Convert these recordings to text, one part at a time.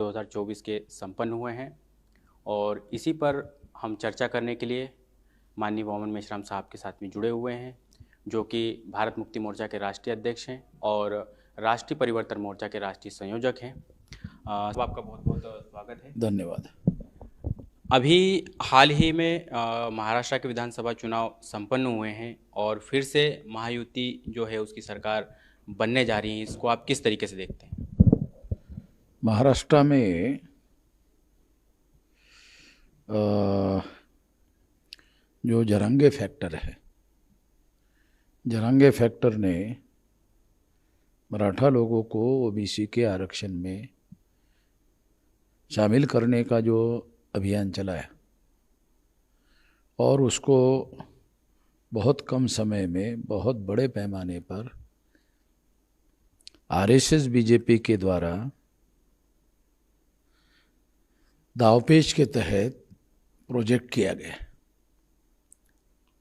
2024 के संपन्न हुए हैं और इसी पर हम चर्चा करने के लिए माननीय वामन मेश्राम साहब के साथ में जुड़े हुए हैं, जो कि भारत मुक्ति मोर्चा के राष्ट्रीय अध्यक्ष हैं और राष्ट्रीय परिवर्तन मोर्चा के राष्ट्रीय संयोजक हैं। आपका बहुत बहुत स्वागत है। धन्यवाद। अभी हाल ही में महाराष्ट्र के विधानसभा चुनाव संपन्न हुए हैं और फिर से महायुति जो है उसकी सरकार बनने जा रही है। इसको आप किस तरीके से देखते हैं? महाराष्ट्र में जो जरांगे फैक्टर है, जरांगे फैक्टर ने मराठा लोगों को ओबीसी के आरक्षण में शामिल करने का जो अभियान चलाया और उसको बहुत कम समय में बहुत बड़े पैमाने पर आरएसएस बीजेपी के द्वारा दावपेच के तहत प्रोजेक्ट किया गया।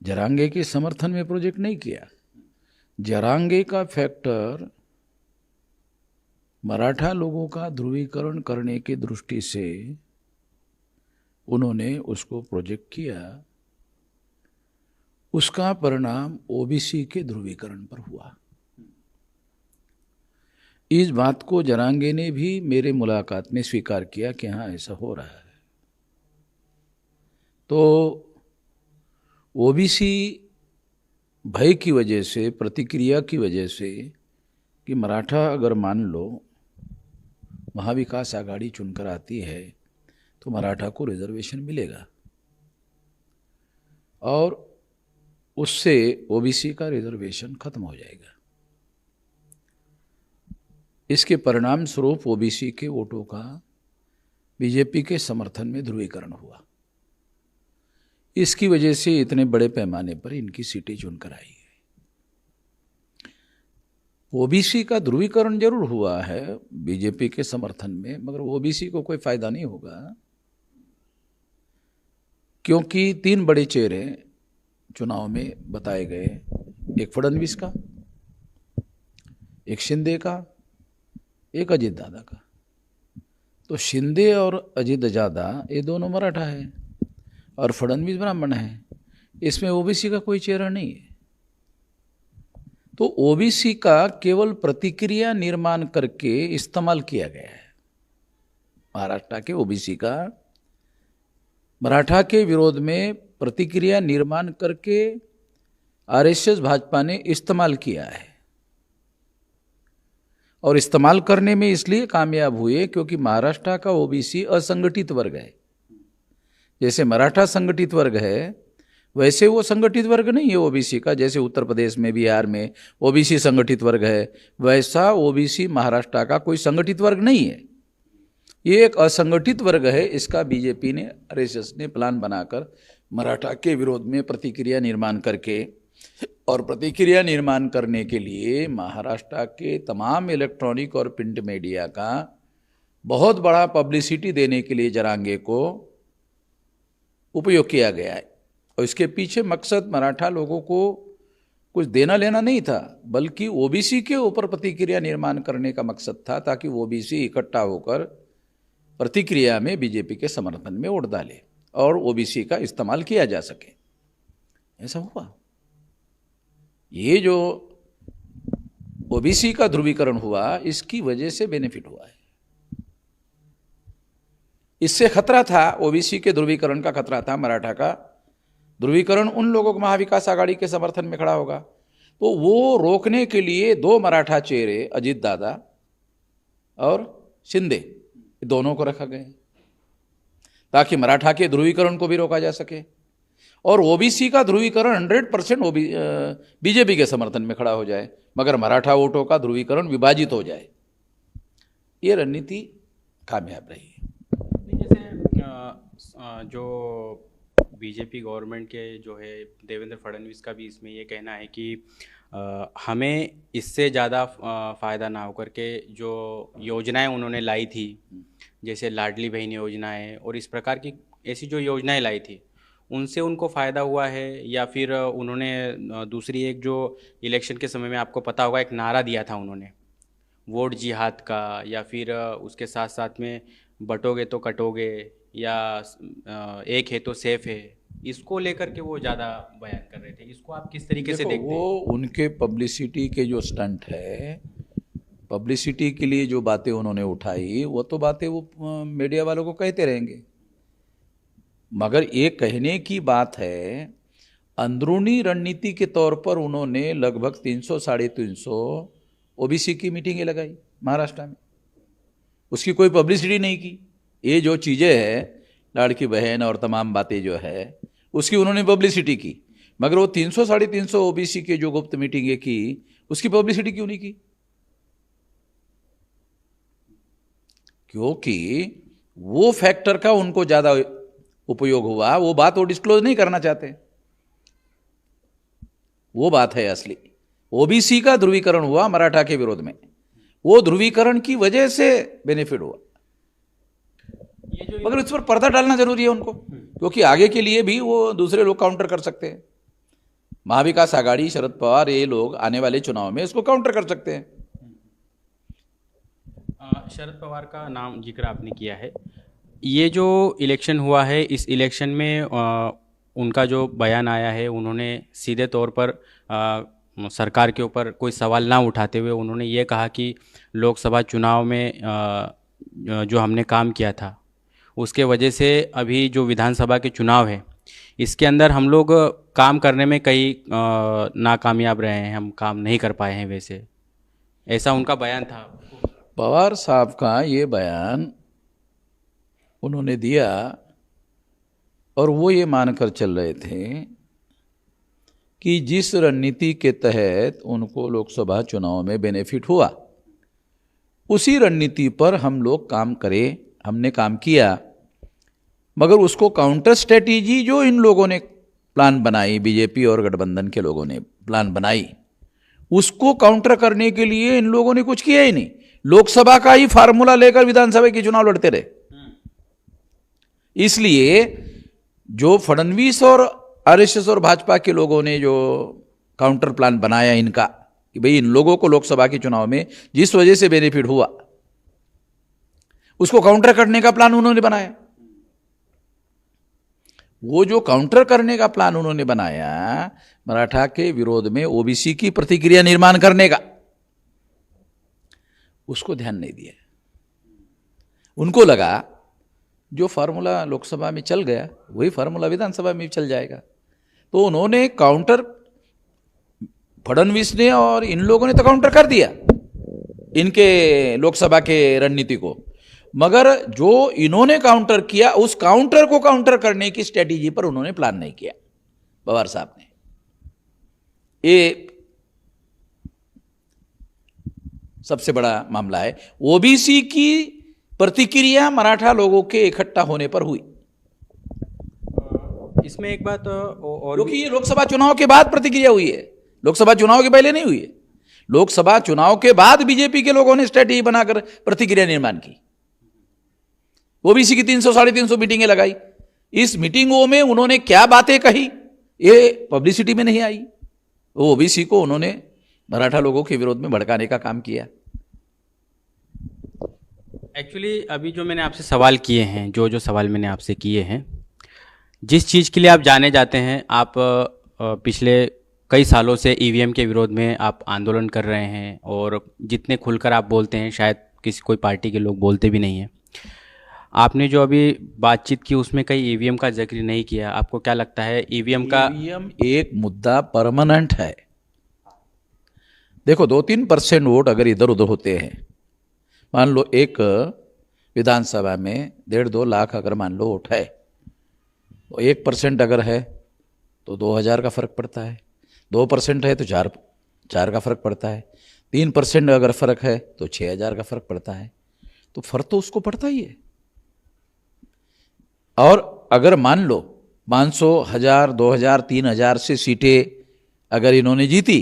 जरांगे के समर्थन में प्रोजेक्ट नहीं किया। जरांगे का फैक्टर मराठा लोगों का ध्रुवीकरण करने की दृष्टि से उन्होंने उसको प्रोजेक्ट किया। उसका परिणाम ओबीसी के ध्रुवीकरण पर हुआ। इस बात को जरांगे ने भी मेरे मुलाकात में स्वीकार किया कि हाँ, ऐसा हो रहा है। तो ओबीसी भय की वजह से, प्रतिक्रिया की वजह से कि मराठा अगर मान लो महाविकास आघाड़ी चुनकर आती है तो मराठा को रिजर्वेशन मिलेगा और उससे ओबीसी का रिजर्वेशन खत्म हो जाएगा। इसके परिणाम स्वरूप ओबीसी के वोटों का बीजेपी के समर्थन में ध्रुवीकरण हुआ। इसकी वजह से इतने बड़े पैमाने पर इनकी सीटें चुनकर आई है। ओबीसी का ध्रुवीकरण जरूर हुआ है बीजेपी के समर्थन में, मगर ओबीसी को कोई फायदा नहीं होगा, क्योंकि 3 बड़े चेहरे चुनाव में बताए गए। एक फडणवीस का, एक शिंदे का, एक अजीत दादा का। तो शिंदे और अजीत दादा ये दोनों मराठा है और फडणवीस ब्राह्मण है। इसमें ओबीसी का कोई चेहरा नहीं है। तो ओबीसी का केवल प्रतिक्रिया निर्माण करके इस्तेमाल किया गया है। महाराष्ट्र के ओबीसी का मराठा के विरोध में प्रतिक्रिया निर्माण करके आरएसएस भाजपा ने इस्तेमाल किया है और इस्तेमाल करने में इसलिए कामयाब हुए क्योंकि महाराष्ट्र का ओबीसी असंगठित वर्ग है। जैसे मराठा संगठित वर्ग है वैसे वो संगठित वर्ग नहीं है ओबीसी का। जैसे उत्तर प्रदेश में, बिहार में ओबीसी संगठित वर्ग है, वैसा ओबीसी महाराष्ट्र का कोई संगठित वर्ग नहीं है। ये एक असंगठित वर्ग है। इसका बीजेपी ने, आरएसएस ने प्लान बनाकर मराठा के विरोध में प्रतिक्रिया निर्माण करके, और प्रतिक्रिया निर्माण करने के लिए महाराष्ट्र के तमाम इलेक्ट्रॉनिक और प्रिंट मीडिया का बहुत बड़ा पब्लिसिटी देने के लिए जरांगे को उपयोग किया गया है। और इसके पीछे मकसद मराठा लोगों को कुछ देना लेना नहीं था, बल्कि ओबीसी के ऊपर प्रतिक्रिया निर्माण करने का मकसद था, ताकि ओबीसी इकट्ठा होकर प्रतिक्रिया में बीजेपी के समर्थन में वोट डाले और ओबीसी का इस्तेमाल किया जा सके। ऐसा हुआ। ये जो ओबीसी का ध्रुवीकरण हुआ, इसकी वजह से बेनिफिट हुआ है। इससे खतरा था, ओबीसी के ध्रुवीकरण का खतरा था। मराठा का ध्रुवीकरण उन लोगों को महाविकास आघाड़ी के समर्थन में खड़ा होगा, तो वो रोकने के लिए 2 मराठा चेहरे, अजीत दादा और शिंदे, दोनों को रखा गया ताकि मराठा के ध्रुवीकरण को भी रोका जा सके और ओबीसी का ध्रुवीकरण 100% बीजेपी के समर्थन में खड़ा हो जाए, मगर मराठा वोटों का ध्रुवीकरण विभाजित हो जाए। ये रणनीति कामयाब रही है। जैसे जो बीजेपी गवर्नमेंट के जो है देवेंद्र फडणवीस का भी इसमें ये कहना है कि हमें इससे ज़्यादा फ़ायदा ना होकर के जो योजनाएं उन्होंने लाई थी, जैसे लाडली बहन योजना है और इस प्रकार की ऐसी जो योजनाएं लाई थी, उनसे उनको फ़ायदा हुआ है, या फिर उन्होंने दूसरी एक जो इलेक्शन के समय में आपको पता होगा एक नारा दिया था उन्होंने वोट जिहाद का, या फिर उसके साथ साथ में बटोगे तो कटोगे या एक है तो सेफ है, इसको लेकर के वो ज़्यादा बयान कर रहे थे। इसको आप किस तरीके से देखो, देखते वो हैं? उनके पब्लिसिटी के जो स्टंट है, पब्लिसिटी के लिए जो बातें उन्होंने उठाई, वो तो बातें वो मीडिया वालों को कहते रहेंगे। मगर ये कहने की बात है, अंदरूनी रणनीति के तौर पर उन्होंने लगभग 300 साढ़े 300 ओबीसी की मीटिंगें लगाई महाराष्ट्र में। उसकी कोई पब्लिसिटी नहीं की। ये जो चीज़ें हैं, लाड़की बहन और तमाम बातें जो है, उसकी उन्होंने पब्लिसिटी की। मगर वो 300 साढ़े 300 ओबीसी के जो गुप्त मीटिंगें की, उसकी पब्लिसिटी क्यों नहीं की? क्योंकि वो फैक्टर का उनको ज़्यादा उपयोग हुआ। वो बात वो डिस्क्लोज नहीं करना चाहते। वो बात है असली। ओबीसी का ध्रुवीकरण हुआ मराठा के विरोध में, वो ध्रुवीकरण की वजह से बेनिफिट हुआ। मगर इस पर पर्दा डालना जरूरी है उनको, क्योंकि आगे के लिए भी वो दूसरे लोग काउंटर कर सकते हैं। महाविकास आघाड़ी, शरद पवार, ये लोग आने वाले चुनाव में इसको काउंटर कर सकते हैं। शरद पवार का नाम जिक्र आपने किया है। ये जो इलेक्शन हुआ है, इस इलेक्शन में उनका जो बयान आया है, उन्होंने सीधे तौर पर सरकार के ऊपर कोई सवाल ना उठाते हुए उन्होंने ये कहा कि लोकसभा चुनाव में जो हमने काम किया था, उसके वजह से अभी जो विधानसभा के चुनाव है, इसके अंदर हम लोग काम करने में कई नाकामयाब रहे हैं, हम काम नहीं कर पाए हैं। वैसे ऐसा उनका बयान था। पवार साहब का ये बयान उन्होंने दिया और वो ये मानकर चल रहे थे कि जिस रणनीति के तहत उनको लोकसभा चुनाव में बेनिफिट हुआ, उसी रणनीति पर हम लोग काम करें। हमने काम किया, मगर उसको काउंटर स्ट्रेटेजी जो इन लोगों ने प्लान बनाई, बीजेपी और गठबंधन के लोगों ने प्लान बनाई, उसको काउंटर करने के लिए इन लोगों ने कुछ किया ही नहीं। लोकसभा का ही फार्मूला लेकर विधानसभा के चुनाव लड़ते रहे। इसलिए जो फडणवीस और आरएसएस और भाजपा के लोगों ने जो काउंटर प्लान बनाया इनका, कि भाई इन लोगों को लोकसभा के चुनाव में जिस वजह से बेनिफिट हुआ, उसको काउंटर करने का प्लान उन्होंने बनाया। वो जो काउंटर करने का प्लान उन्होंने बनाया, मराठा के विरोध में ओबीसी की प्रतिक्रिया निर्माण करने का, उसको ध्यान नहीं दिया। उनको लगा जो फार्मूला लोकसभा में चल गया, वही फार्मूला विधानसभा में भी चल जाएगा। तो उन्होंने काउंटर, फडणवीस ने और इन लोगों ने तो काउंटर कर दिया इनके लोकसभा के रणनीति को, मगर जो इन्होंने काउंटर किया, उस काउंटर को काउंटर करने की स्ट्रेटेजी पर उन्होंने प्लान नहीं किया पवार साहब ने। ये सबसे बड़ा मामला है। ओबीसी की प्रतिक्रिया मराठा लोगों के इकट्ठा होने पर हुई। इसमें एक बात और क्योंकि ये लोकसभा चुनाव के बाद प्रतिक्रिया हुई है, लोकसभा चुनाव के पहले नहीं हुई है। लोकसभा चुनाव के बाद बीजेपी के लोगों ने स्ट्रेटेजी बनाकर प्रतिक्रिया निर्माण की। ओबीसी की 300 साढ़े 300 मीटिंगें लगाई। इस मीटिंगों में उन्होंने क्या बातें कही, ये पब्लिसिटी में नहीं आई। वो ओबीसी को उन्होंने मराठा लोगों के विरोध में भड़काने का काम किया। एक्चुअली अभी जो मैंने आपसे सवाल किए हैं, जो सवाल मैंने आपसे किए हैं, जिस चीज़ के लिए आप जाने जाते हैं, आप पिछले कई सालों से ईवीएम के विरोध में आप आंदोलन कर रहे हैं, और जितने खुलकर आप बोलते हैं शायद कोई पार्टी के लोग बोलते भी नहीं हैं। आपने जो अभी बातचीत की उसमें कहीं ईवीएम का जिक्र नहीं किया। आपको क्या लगता है ईवीएम एक मुद्दा परमानेंट है। देखो, 2-3% वोट अगर इधर उधर होते हैं, मान लो एक विधानसभा में 1.5-2 लाख अगर मान लो वोट है, तो 1% अगर है तो 2000 का फर्क पड़ता है, 2% है तो 4 का फर्क पड़ता है, 3% अगर फर्क है तो 6000 का फर्क पड़ता है। तो फर्क तो उसको पड़ता ही है। और अगर मान लो 500, 1000, 2000, 3000 से सीटें अगर इन्होंने जीती,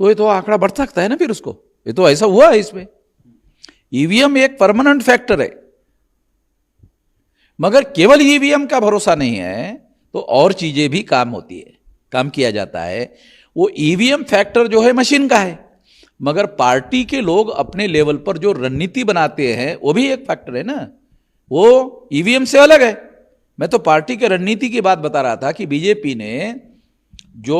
तो ये तो आंकड़ा बढ़ सकता है ना फिर उसको। ये तो ऐसा हुआ है इसमें। ईवीएम एक परमानेंट फैक्टर है, मगर केवल ईवीएम का भरोसा नहीं है, तो और चीजें भी काम होती है, काम किया जाता है। वो ईवीएम फैक्टर जो है मशीन का है, मगर पार्टी के लोग अपने लेवल पर जो रणनीति बनाते हैं, वो भी एक फैक्टर है ना। वो ईवीएम से अलग है। मैं तो पार्टी के रणनीति की बात बता रहा था कि बीजेपी ने जो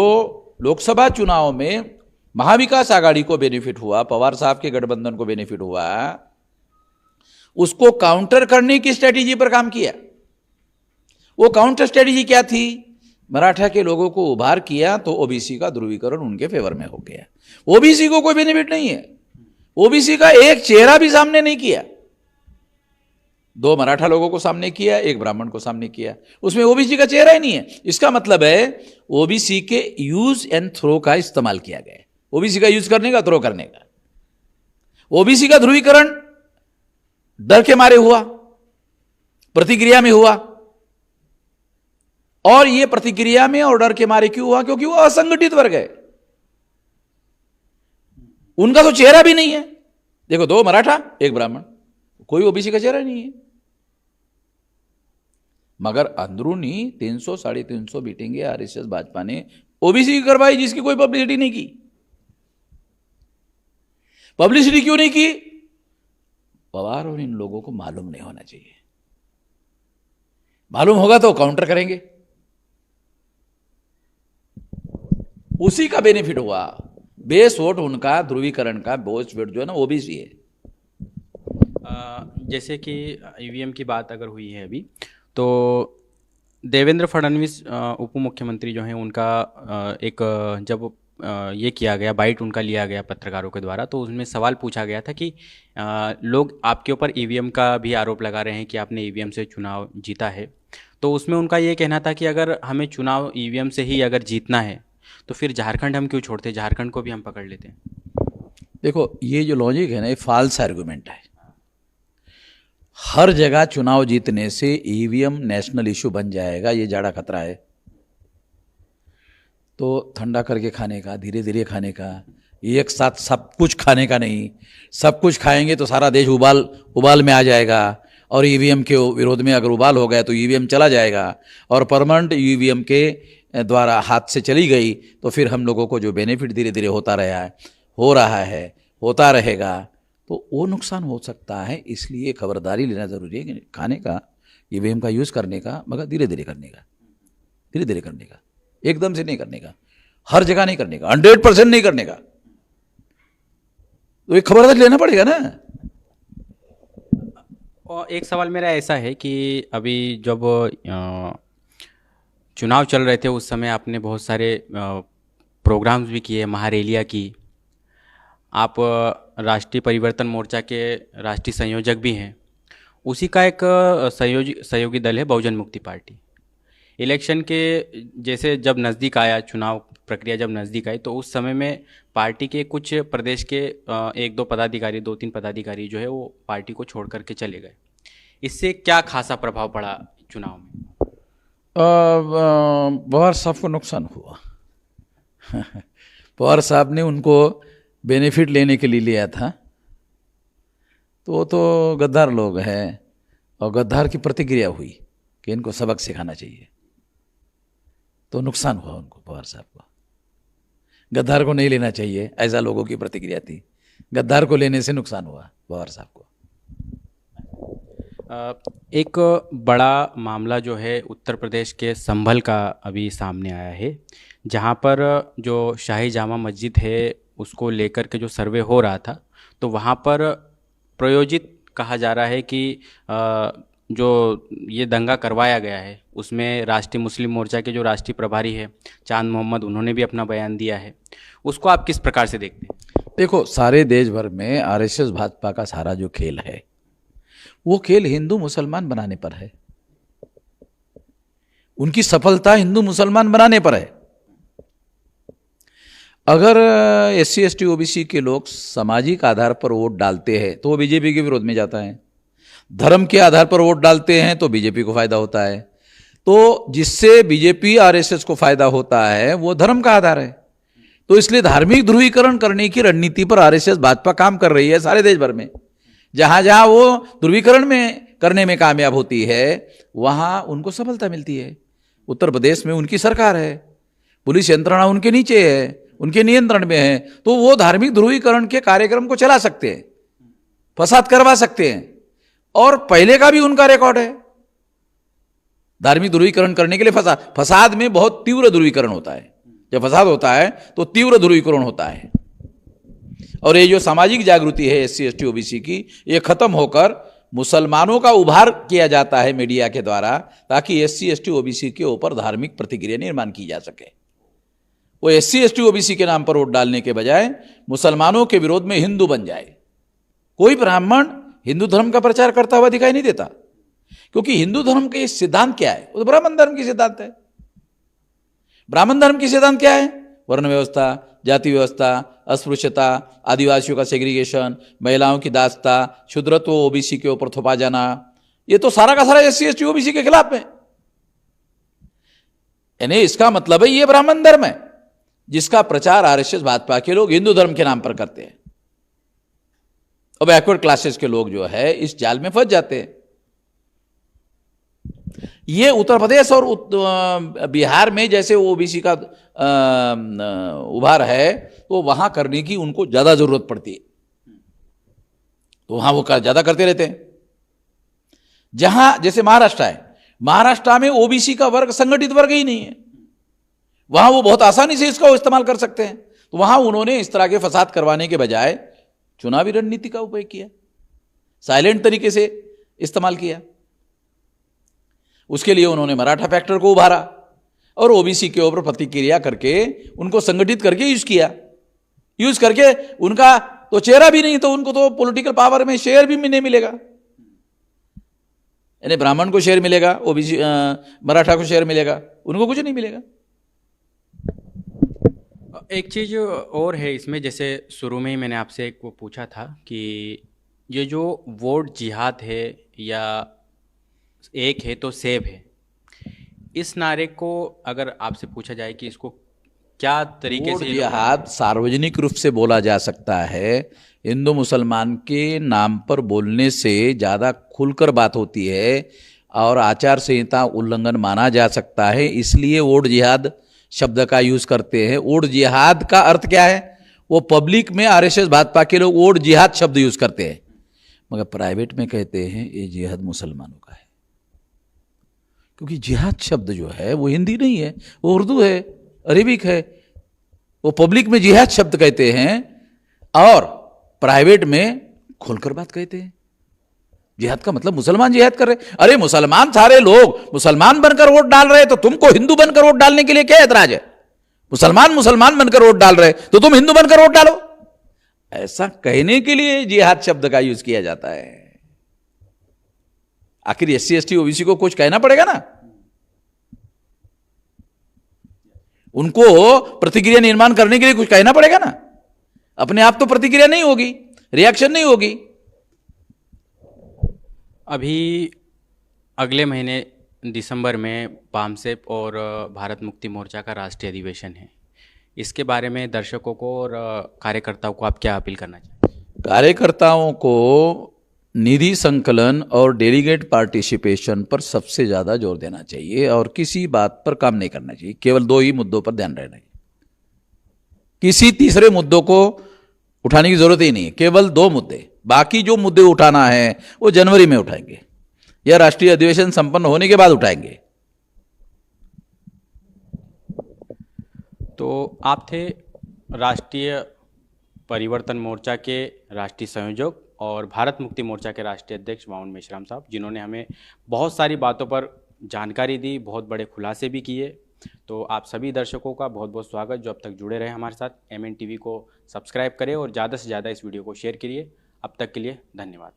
लोकसभा चुनाव में महाविकास आघाड़ी को बेनिफिट हुआ, पवार साहब के गठबंधन को बेनिफिट हुआ, उसको काउंटर करने की स्ट्रेटेजी पर काम किया। वो काउंटर स्ट्रेटेजी क्या थी? मराठा के लोगों को उभार किया तो ओबीसी का ध्रुवीकरण उनके फेवर में हो गया। ओबीसी को कोई बेनिफिट नहीं है, ओबीसी का एक चेहरा भी सामने नहीं किया। 2 मराठा लोगों को सामने किया, 1 ब्राह्मण को सामने किया, उसमें ओबीसी का चेहरा ही नहीं है। इसका मतलब है ओबीसी के यूज एंड थ्रो का इस्तेमाल किया गया है, ओबीसी का यूज करने का, थ्रो करने का। ओबीसी का ध्रुवीकरण डर के मारे हुआ, प्रतिक्रिया में हुआ, और ये प्रतिक्रिया में और डर के मारे क्यों हुआ? क्योंकि वो असंगठित वर्ग है, उनका तो चेहरा भी नहीं है। देखो, 2 मराठा 1 ब्राह्मण, कोई ओबीसी का चेहरा नहीं है। मगर अंदरूनी 300 350 मीटिंगें आरएसएस भाजपा ने ओबीसी की करवाई, जिसकी कोई पब्लिसिटी नहीं की। पब्लिसिटी क्यों नहीं की? पवार और इन लोगों को मालूम नहीं होना चाहिए, मालूम होगा तो काउंटर करेंगे। उसी का बेनिफिट हुआ, बेस वोट उनका, ध्रुवीकरण का बेस वोट जो है ना ओबीसी है। जैसे कि ईवीएम की बात अगर हुई है अभी, तो देवेंद्र फडणवीस उप मुख्यमंत्री जो हैं उनका एक जब ये किया गया, बाइट उनका लिया गया पत्रकारों के द्वारा, तो उसमें सवाल पूछा गया था कि लोग आपके ऊपर ईवीएम का भी आरोप लगा रहे हैं कि आपने ईवीएम से चुनाव जीता है। तो उसमें उनका ये कहना था कि अगर हमें चुनाव ईवीएम से ही अगर जीतना है तो फिर झारखंड हम क्यों छोड़ते, झारखंड को भी हम पकड़ लेते हैं। देखो, ये जो लॉजिक है ना, ये फॉल्स आर्गुमेंट है। हर जगह चुनाव जीतने से ईवीएम नेशनल इशू बन जाएगा, ये जाड़ा खतरा है। तो ठंडा करके खाने का, धीरे धीरे खाने का, एक साथ सब कुछ खाने का नहीं। सब कुछ खाएंगे तो सारा देश उबाल में आ जाएगा, और ईवीएम के विरोध में अगर उबाल हो गया तो ईवीएम चला जाएगा, और परमानेंट ईवीएम के द्वारा हाथ से चली गई तो फिर हम लोगों को जो बेनिफिट धीरे धीरे होता रहा है, होता रहेगा, तो वो नुकसान हो सकता है। इसलिए खबरदारी लेना जरूरी है कि खाने का, ईवीएम का यूज़ करने का, मगर धीरे धीरे करने का, धीरे धीरे करने का, एकदम से नहीं करने का, हर जगह नहीं करने का, 100% नहीं करने का। तो ये खबरदारी लेना पड़ेगा ना। और एक सवाल मेरा ऐसा है कि अभी जब चुनाव चल रहे थे उस समय आपने बहुत सारे प्रोग्राम्स भी किए, महारैलियाँ की। आप राष्ट्रीय परिवर्तन मोर्चा के राष्ट्रीय संयोजक भी हैं। उसी का एक सहयोगी दल है बहुजन मुक्ति पार्टी। इलेक्शन के जैसे जब नज़दीक आया, चुनाव प्रक्रिया जब नज़दीक आई, तो उस समय में पार्टी के कुछ प्रदेश के 1-2 पदाधिकारी, 2-3 पदाधिकारी जो है वो पार्टी को छोड़ करके चले गए। इससे क्या खासा प्रभाव पड़ा चुनाव में? पवार साहब को नुकसान हुआ। पवार साहब ने उनको बेनिफिट लेने के लिए लिया था, तो वो तो गद्दार लोग हैं, और गद्दार की प्रतिक्रिया हुई कि इनको सबक सिखाना चाहिए, तो नुकसान हुआ उनको, पवार साहब को। गद्दार को नहीं लेना चाहिए, ऐसा लोगों की प्रतिक्रिया थी। गद्दार को लेने से नुकसान हुआ पवार साहब को। एक बड़ा मामला जो है उत्तर प्रदेश के संभल का अभी सामने आया है, जहां पर जो शाही जामा मस्जिद है उसको लेकर के जो सर्वे हो रहा था, तो वहां पर प्रायोजित कहा जा रहा है कि जो ये दंगा करवाया गया है उसमें राष्ट्रीय मुस्लिम मोर्चा के जो राष्ट्रीय प्रभारी है चांद मोहम्मद, उन्होंने भी अपना बयान दिया है। उसको आप किस प्रकार से देखते हैं? देखो, सारे देश भर में आरएसएस भाजपा का सारा जो खेल है, वो खेल हिंदू मुसलमान बनाने पर है। उनकी सफलता हिंदू मुसलमान बनाने पर है। अगर एससी एसटी ओबीसी के लोग सामाजिक आधार पर वोट डालते हैं तो वो बीजेपी के विरोध में जाता है। धर्म के आधार पर वोट डालते हैं तो बीजेपी को फायदा होता है। तो जिससे बीजेपी आरएसएस को फायदा होता है वो धर्म का आधार है। तो इसलिए धार्मिक ध्रुवीकरण करने की रणनीति पर आरएसएस भाजपा काम कर रही है सारे देश भर में। जहां जहां वो ध्रुवीकरण में करने में कामयाब होती है वहां उनको सफलता मिलती है। उत्तर प्रदेश में उनकी सरकार है, पुलिस यंत्रणा उनके नीचे है, उनके नियंत्रण में है, तो वो धार्मिक ध्रुवीकरण के कार्यक्रम को चला सकते हैं, फसाद करवा सकते हैं। और पहले का भी उनका रिकॉर्ड है। धार्मिक ध्रुवीकरण करने के लिए फसाद में बहुत तीव्र ध्रुवीकरण होता है। जब फसाद होता है तो तीव्र ध्रुवीकरण होता है। और ये जो सामाजिक जागृति है SC ST OBC की, ये खत्म होकर मुसलमानों का उभार किया जाता है मीडिया के द्वारा, ताकि SC ST OBC के ऊपर धार्मिक प्रतिक्रिया निर्माण की जा सके। वो SC ST OBC के नाम पर वोट डालने के बजाय मुसलमानों के विरोध में हिंदू बन जाए। कोई ब्राह्मण हिंदू धर्म का प्रचार करता हुआ दिखाई नहीं देता, क्योंकि हिंदू धर्म के सिद्धांत क्या है? वो तो ब्राह्मण धर्म की सिद्धांत है। ब्राह्मण धर्म की सिद्धांत क्या है? वर्ण व्यवस्था, जाति व्यवस्था, अस्पृश्यता, आदिवासियों का सेग्रीगेशन, महिलाओं की दासता, शूद्रत्व OBC के ऊपर थोपा जाना, ये तो सारा का सारा SC ST OBC के खिलाफ है। यानी इसका मतलब है ये ब्राह्मण धर्म है, जिसका प्रचार RSS भाजपा के लोग हिंदू धर्म के नाम पर करते हैं। और बैकवर्ड क्लासेस के लोग जो है इस जाल में फंस जाते हैं। ये उत्तर प्रदेश और बिहार में जैसे OBC का उभार है, तो वहां करने की उनको ज्यादा जरूरत पड़ती है, तो वहां वो ज्यादा करते रहते हैं। जहां जैसे महाराष्ट्र है, महाराष्ट्र में OBC का वर्ग संगठित वर्ग ही नहीं है, वहां वो बहुत आसानी से इसका इस्तेमाल कर सकते हैं। तो वहां उन्होंने इस तरह के फसाद करवाने के बजाय चुनावी रणनीति का उपयोग किया, साइलेंट तरीके से इस्तेमाल किया। उसके लिए उन्होंने मराठा फैक्टर को उभारा और OBC के ऊपर प्रतिक्रिया करके उनको संगठित करके यूज करके उनका तो चेहरा भी नहीं, तो उनको तो पॉलिटिकल पावर में शेयर भी नहीं मिलेगा। यानी ब्राह्मण को शेयर मिलेगा, OBC मराठा को शेयर मिलेगा, उनको कुछ नहीं मिलेगा। एक चीज़ और है इसमें, जैसे शुरू में ही मैंने आपसे एक वो पूछा था कि ये जो वोट जिहाद है या एक है तो सेब है, इस नारे को अगर आपसे पूछा जाए कि इसको क्या तरीके से जिहाद सार्वजनिक रूप से बोला जा सकता है, हिंदू मुसलमान के नाम पर बोलने से ज़्यादा खुलकर बात होती है और आचार संहिता उल्लंघन माना जा सकता है, इसलिए वोट जिहाद शब्द का यूज करते हैं। वोट जिहाद का अर्थ क्या है? वो पब्लिक में RSS भाजपा के लोग वोट जिहाद शब्द यूज करते हैं, मगर प्राइवेट में कहते हैं ये जिहाद मुसलमानों का है, क्योंकि जिहाद शब्द जो है वो हिंदी नहीं है, वो उर्दू है, अरेबिक है। वो पब्लिक में जिहाद शब्द कहते हैं और प्राइवेट में खोलकर बात कहते हैं। जिहाद का मतलब मुसलमान जिहाद कर रहे। अरे मुसलमान सारे लोग मुसलमान बनकर वोट डाल रहे, तो तुमको हिंदू बनकर वोट डालने के लिए क्या ऐतराज है? मुसलमान बनकर वोट डाल रहे, तो तुम हिंदू बनकर वोट डालो। ऐसा कहने के लिए जिहाद शब्द का यूज किया जाता है। आखिर SC ST OBC को कुछ कहना पड़ेगा ना, उनको प्रतिक्रिया निर्माण करने के लिए कुछ कहना पड़ेगा ना। अपने आप तो प्रतिक्रिया नहीं होगी, रिएक्शन नहीं होगी। अभी अगले महीने दिसंबर में पामसेप और भारत मुक्ति मोर्चा का राष्ट्रीय अधिवेशन है, इसके बारे में दर्शकों को और कार्यकर्ताओं को आप क्या अपील करना चाहेंगे? कार्यकर्ताओं को निधि संकलन और डेलीगेट पार्टिसिपेशन पर सबसे ज़्यादा जोर देना चाहिए और किसी बात पर काम नहीं करना चाहिए। केवल 2 ही मुद्दों पर ध्यान रहना है, किसी तीसरे मुद्दों को उठाने की जरूरत ही नहीं है। केवल 2 मुद्दे, बाकी जो मुद्दे उठाना है वो जनवरी में उठाएंगे या राष्ट्रीय अधिवेशन संपन्न होने के बाद उठाएंगे। तो आप थे राष्ट्रीय परिवर्तन मोर्चा के राष्ट्रीय संयोजक और भारत मुक्ति मोर्चा के राष्ट्रीय अध्यक्ष माउन मेश्राम साहब, जिन्होंने हमें बहुत सारी बातों पर जानकारी दी, बहुत बड़े खुलासे भी किए। तो आप सभी दर्शकों का बहुत बहुत स्वागत जो अब तक जुड़े रहे हमारे साथ। MN TV को सब्सक्राइब करें और ज़्यादा से ज़्यादा इस वीडियो को शेयर करिए। अब तक के लिए धन्यवाद।